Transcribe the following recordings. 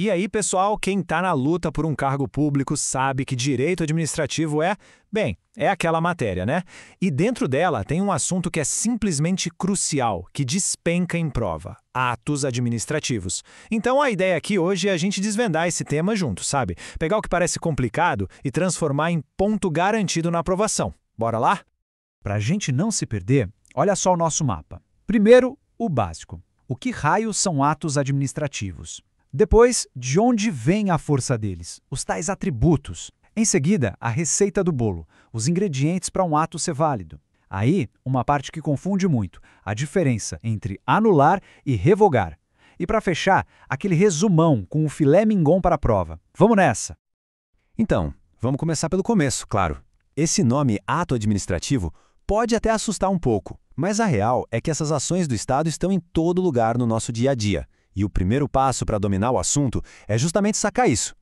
E aí, pessoal, quem está na luta por um cargo público sabe que direito administrativo é aquela matéria, né? E dentro dela tem um assunto que é simplesmente crucial, que despenca em prova: atos administrativos. Então a ideia aqui hoje é a gente desvendar esse tema junto, sabe? Pegar o que parece complicado e transformar em ponto garantido na aprovação. Bora lá? Para a gente não se perder, olha só o nosso mapa. Primeiro, o básico. O que raios são atos administrativos? Depois, de onde vem a força deles? Os tais atributos. Em seguida, a receita do bolo, os ingredientes para um ato ser válido. Aí, uma parte que confunde muito, a diferença entre anular e revogar. E para fechar, aquele resumão com o filé mignon para a prova. Vamos nessa! Então, vamos começar pelo começo, claro. Esse nome ato administrativo pode até assustar um pouco, mas a real é que essas ações do Estado estão em todo lugar no nosso dia a dia. E o primeiro passo para dominar o assunto é justamente sacar isso.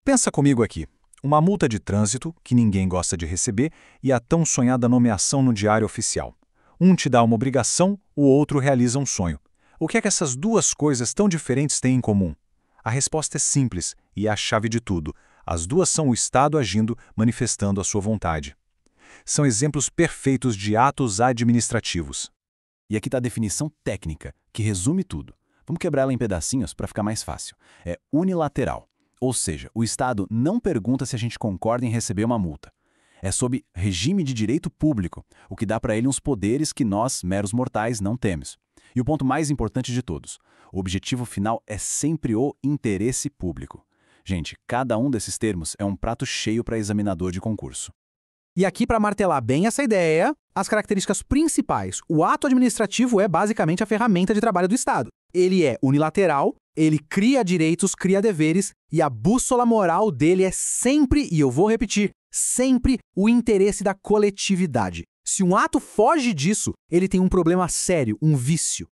Pensa comigo aqui. Uma multa de trânsito, que ninguém gosta de receber, e a tão sonhada nomeação no diário oficial. Um te dá uma obrigação, o outro realiza um sonho. O que é que essas duas coisas tão diferentes têm em comum? A resposta é simples e é a chave de tudo. As duas são o Estado agindo, manifestando a sua vontade. São exemplos perfeitos de atos administrativos. E aqui está a definição técnica, que resume tudo. Vamos quebrar ela em pedacinhos para ficar mais fácil. É unilateral, ou seja, o Estado não pergunta se a gente concorda em receber uma multa. É sob regime de direito público, o que dá para ele uns poderes que nós, meros mortais, não temos. E o ponto mais importante de todos, o objetivo final é sempre o interesse público. Gente, cada um desses termos é um prato cheio para examinador de concurso. E aqui, para martelar bem essa ideia, as características principais. O ato administrativo é basicamente a ferramenta de trabalho do Estado. Ele é unilateral, ele cria direitos, cria deveres, e a bússola moral dele é sempre, e eu vou repetir, sempre o interesse da coletividade. Se um ato foge disso, ele tem um problema sério, um vício.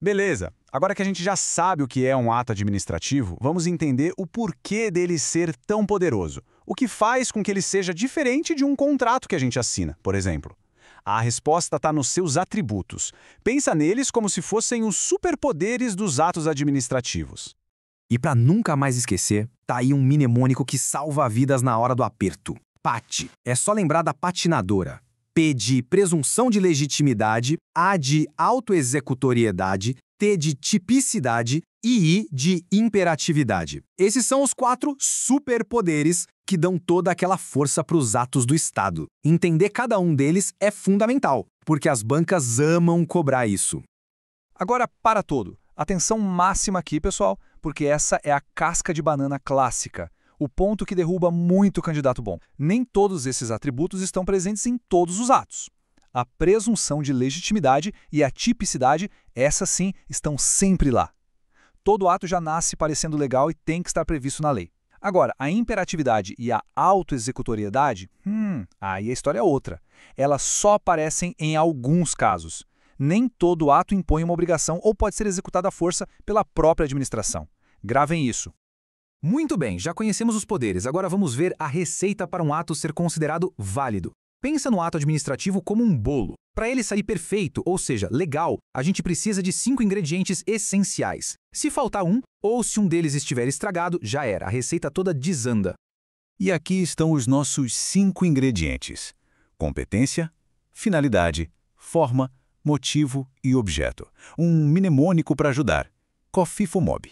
Beleza, agora que a gente já sabe o que é um ato administrativo, vamos entender o porquê dele ser tão poderoso. O que faz com que ele seja diferente de um contrato que a gente assina, por exemplo. A resposta está nos seus atributos. Pensa neles como se fossem os superpoderes dos atos administrativos. E para nunca mais esquecer, tá aí um mnemônico que salva vidas na hora do aperto. PAT. É só lembrar da patinadora. P de presunção de legitimidade, A de autoexecutoriedade, T de tipicidade e I de imperatividade. Esses são os 4 superpoderes que dão toda aquela força para os atos do Estado. Entender cada um deles é fundamental, porque as bancas amam cobrar isso. Agora, para tudo. Atenção máxima aqui, pessoal, porque essa é a casca de banana clássica. O ponto que derruba muito candidato bom. Nem todos esses atributos estão presentes em todos os atos. A presunção de legitimidade e a tipicidade, essas sim, estão sempre lá. Todo ato já nasce parecendo legal e tem que estar previsto na lei. Agora, a imperatividade e a autoexecutoriedade, aí a história é outra. Elas só aparecem em alguns casos. Nem todo ato impõe uma obrigação ou pode ser executado à força pela própria administração. Gravem isso. Muito bem, já conhecemos os poderes, agora vamos ver a receita para um ato ser considerado válido. Pensa no ato administrativo como um bolo. Para ele sair perfeito, ou seja, legal, a gente precisa de 5 ingredientes essenciais. Se faltar um, ou se um deles estiver estragado, já era, a receita toda desanda. E aqui estão os nossos 5 ingredientes: competência, finalidade, forma, motivo e objeto. Um mnemônico para ajudar. COFIFO-MOB.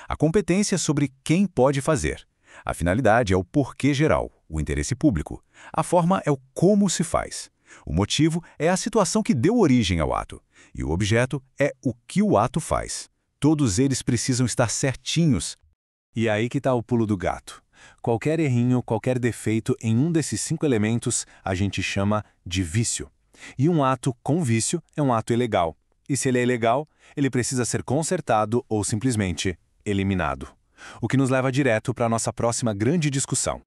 A competência é sobre quem pode fazer. A finalidade é o porquê geral, o interesse público. A forma é o como se faz. O motivo é a situação que deu origem ao ato. E o objeto é o que o ato faz. Todos eles precisam estar certinhos. E aí que está o pulo do gato. Qualquer errinho, qualquer defeito em um desses 5 elementos a gente chama de vício. E um ato com vício é um ato ilegal. E se ele é ilegal, ele precisa ser consertado ou simplesmente eliminado. O que nos leva direto para a nossa próxima grande discussão.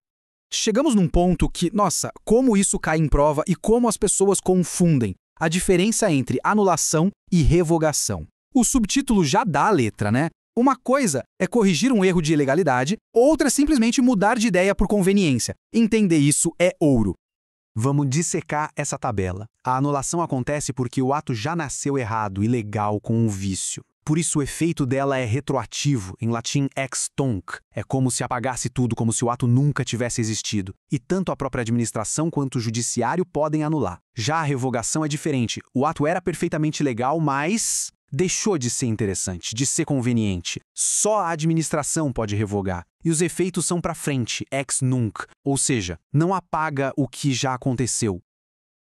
Chegamos num ponto que, nossa, como isso cai em prova e como as pessoas confundem a diferença entre anulação e revogação. O subtítulo já dá a letra, né? Uma coisa é corrigir um erro de ilegalidade, outra é simplesmente mudar de ideia por conveniência. Entender isso é ouro. Vamos dissecar essa tabela. A anulação acontece porque o ato já nasceu errado, ilegal, com um vício. Por isso o efeito dela é retroativo, em latim ex tunc. É como se apagasse tudo, como se o ato nunca tivesse existido. E tanto a própria administração quanto o judiciário podem anular. Já a revogação é diferente. O ato era perfeitamente legal, mas deixou de ser interessante, de ser conveniente. Só a administração pode revogar. E os efeitos são para frente, ex nunc. Ou seja, não apaga o que já aconteceu.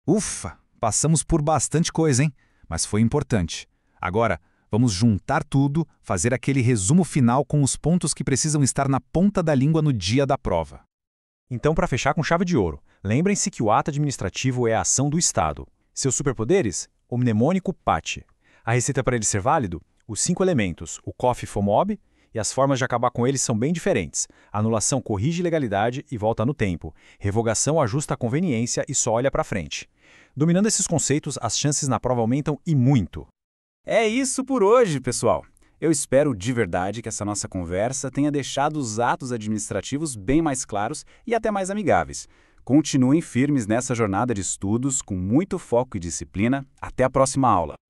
Ufa, passamos por bastante coisa, hein? Mas foi importante. Agora, vamos juntar tudo, fazer aquele resumo final com os pontos que precisam estar na ponta da língua no dia da prova. Então, para fechar com chave de ouro, lembrem-se que o ato administrativo é a ação do Estado. Seus superpoderes? O mnemônico PAT. A receita para ele ser válido? Os 5 elementos, o COF FOMOB, e as formas de acabar com eles são bem diferentes. Anulação corrige legalidade e volta no tempo. Revogação ajusta a conveniência e só olha para frente. Dominando esses conceitos, as chances na prova aumentam e muito. É isso por hoje, pessoal. Eu espero de verdade que essa nossa conversa tenha deixado os atos administrativos bem mais claros e até mais amigáveis. Continuem firmes nessa jornada de estudos com muito foco e disciplina. Até a próxima aula.